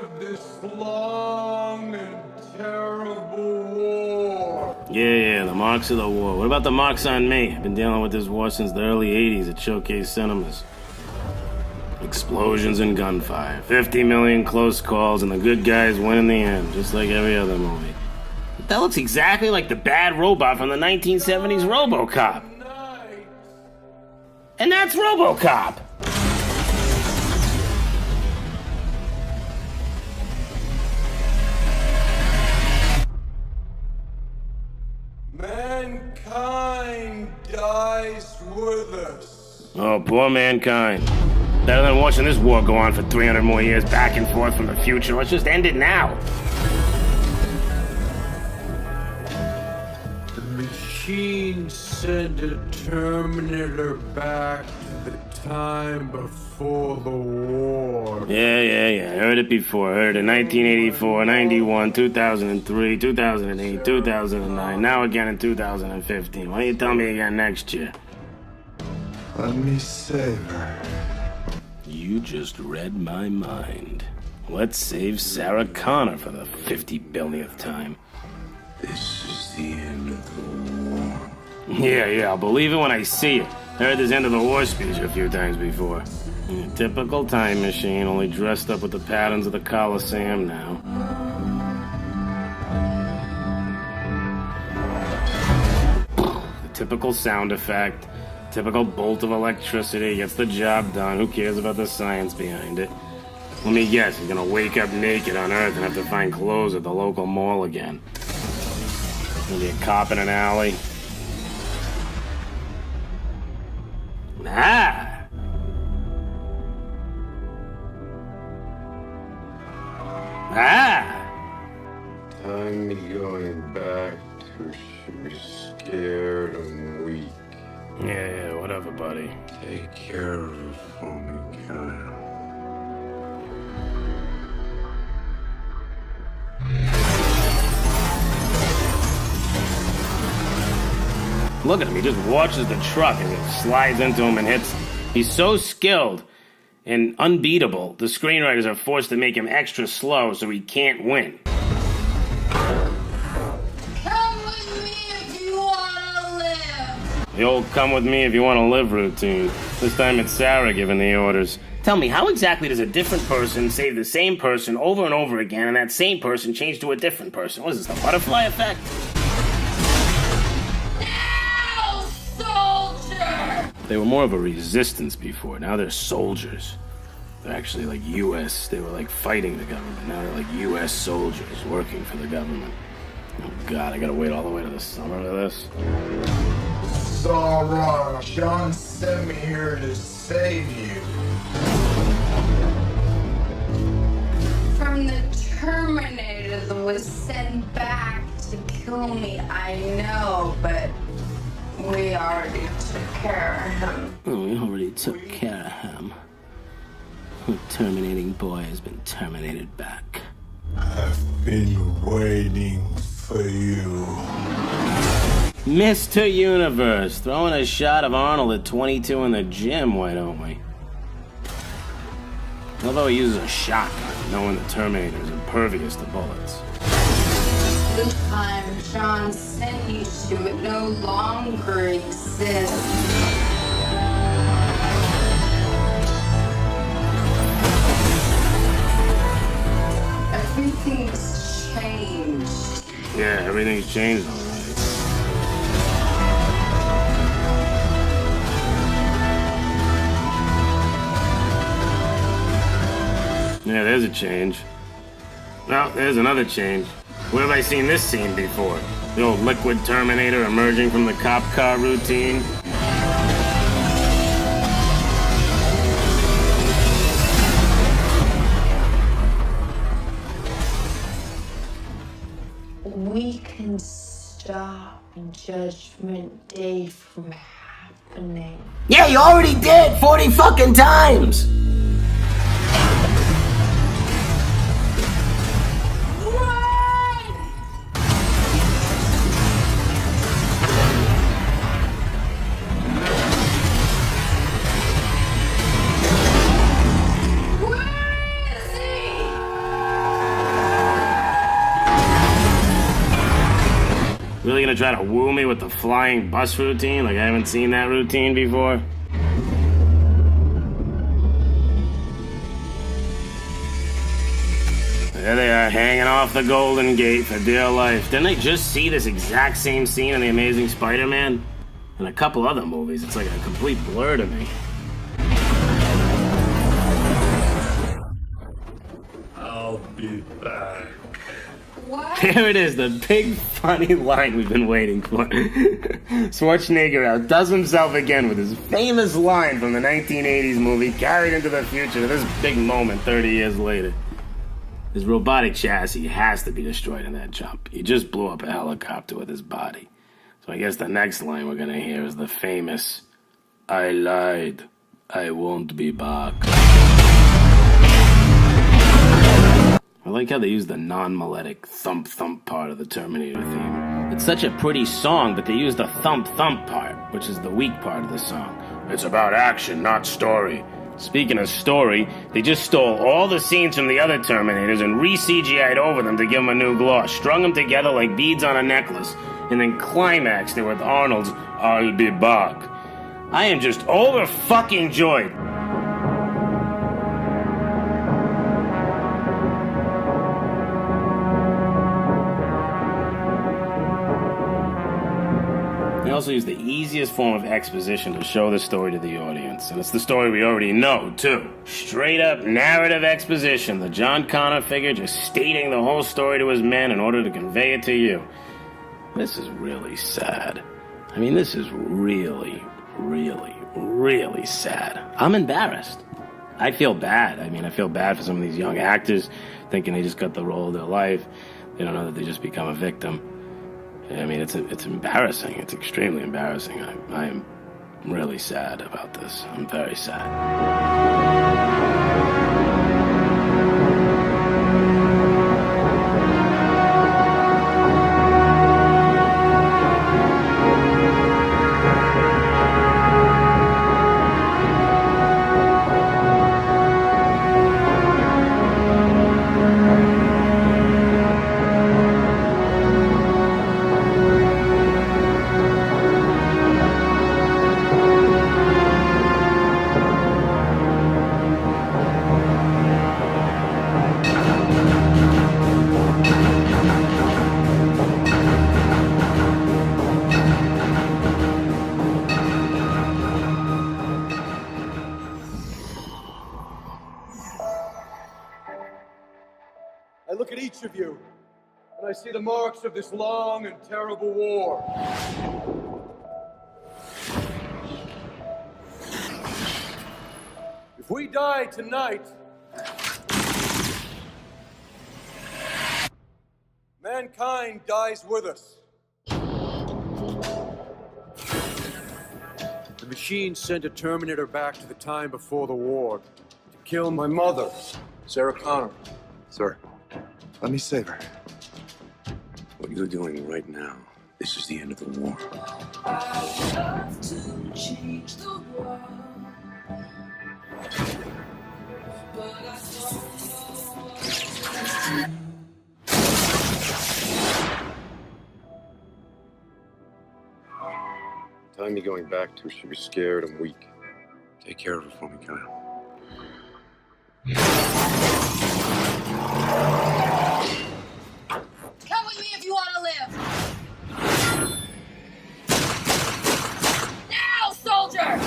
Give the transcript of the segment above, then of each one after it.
of this long and terrible war. Yeah, the marks of the war. What about the marks on me? I've been dealing with this war since the early 80s at Showcase Cinemas. Explosions and gunfire. 50 million close calls, and the good guys win in the end, just like every other movie. But that looks exactly like the bad robot from the 1970s RoboCop. And that's RoboCop! Mankind dies with us. Oh, poor mankind. Better than watching this war go on for 300 more years back and forth from the future. Let's just end it now. The machine sent a Terminator back to the time before the war. Yeah. I heard it before. I heard it in 1984, 91, 2003, 2008, 2009, now again in 2015. Why don't you tell me again next year? Let me save her. You just read my mind. Let's save Sarah Connor for the 50 billionth time. This is the end of the war. Yeah, I'll believe it when I see it. I heard this end of the war speech a few times before. Typical time machine, only dressed up with the patterns of the Colosseum now. The typical sound effect. Typical bolt of electricity gets the job done. Who cares about the science behind it? Let me guess, he's gonna wake up naked on Earth and have to find clothes at the local mall again. Maybe a cop in an alley. Ah! Time me going back to she was scared and weak. Yeah, whatever, buddy. Take care of her for me, Kyle. Look at him, he just watches the truck as it slides into him and hits him. He's so skilled and unbeatable, the screenwriters are forced to make him extra slow so he can't win. Come with me if you wanna live. The old come with me if you want to live routine. This time it's Sarah giving the orders. Tell me, how exactly does a different person save the same person over and over again and that same person change to a different person? What is this, the butterfly effect? They were more of a resistance before. Now they're soldiers. They're actually like U.S. They were like fighting the government. Now they're like U.S. soldiers working for the government. Oh, God, I gotta wait all the way to the summer for this. It's all wrong. John sent me here to save you. From the Terminator that was sent back to kill me, I know, but we already took care of him. Oh, we already took care of him. The terminating boy has been terminated back. I've been waiting for you. Mr. Universe, throwing a shot of Arnold at 22 in the gym, why don't we? Although he uses a shotgun, knowing the Terminator is impervious to bullets. The time John sent you to it no longer exists. Everything's changed. Yeah, everything's changed, all right. Yeah, there's a change. Well, there's another change. Where have I seen this scene before? The old liquid Terminator emerging from the cop car routine? We can stop Judgment Day from happening. Yeah, you already did 40 fucking times! Really gonna try to woo me with the flying bus routine like I haven't seen that routine before? There they are, hanging off the Golden Gate for dear life. Didn't I just see this exact same scene in The Amazing Spider-Man? And a couple other movies. It's like a complete blur to me. I'll be back. What? There it is, the big funny line we've been waiting for. Schwarzenegger outdoes himself again with his famous line from the 1980s movie carried into the future to this big moment 30 years later. His robotic chassis has to be destroyed in that jump. He just blew up a helicopter with his body. So I guess the next line we're gonna hear is the famous, "I lied. I won't be back." I like how they use the non-melodic thump-thump part of the Terminator theme. It's such a pretty song, but they use the thump-thump part, which is the weak part of the song. It's about action, not story. Speaking of story, they just stole all the scenes from the other Terminators and re-CGI'd over them to give them a new gloss, strung them together like beads on a necklace, and then climaxed it with Arnold's "I'll be back." I am just over-fucking-joyed. They also use the easiest form of exposition to show the story to the audience. And it's the story we already know, too. Straight up narrative exposition. The John Connor figure just stating the whole story to his men in order to convey it to you. This is really sad. I mean, this is really, really, really sad. I'm embarrassed. I feel bad. I mean, I feel bad for some of these young actors thinking they just got the role of their life. They don't know that they just become a victim. I mean, it's embarrassing. It's extremely embarrassing. I am really sad about this. I'm very sad. I look at each of you, and I see the marks of this long and terrible war. If we die tonight, mankind dies with us. The machine sent a Terminator back to the time before the war to kill my mother, Sarah Connor. Sir, let me save her. What you're doing right now, this is the end of the war. I love to change the world, but I don't know what to do. Time you're going back to, she'll be scared and weak. Take care of her for me, Kyle. Come with me if you want to live. Now, soldier!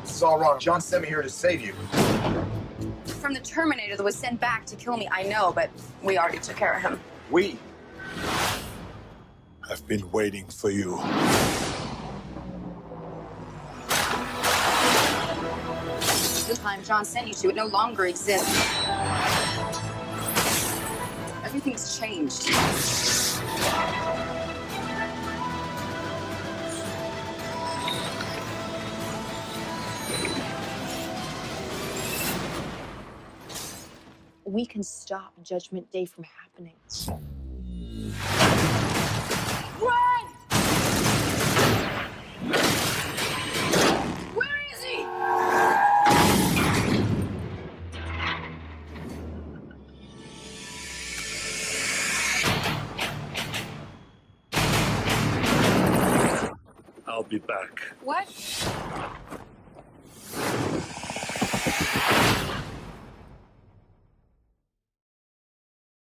This is all wrong. John sent me here to save you. From the Terminator that was sent back to kill me, I know, but we already took care of him. We. I've been waiting for you. The time John sent you to, it no longer exists. Everything's changed. We can stop Judgment Day from happening. Run! Where is he? I'll be back. What?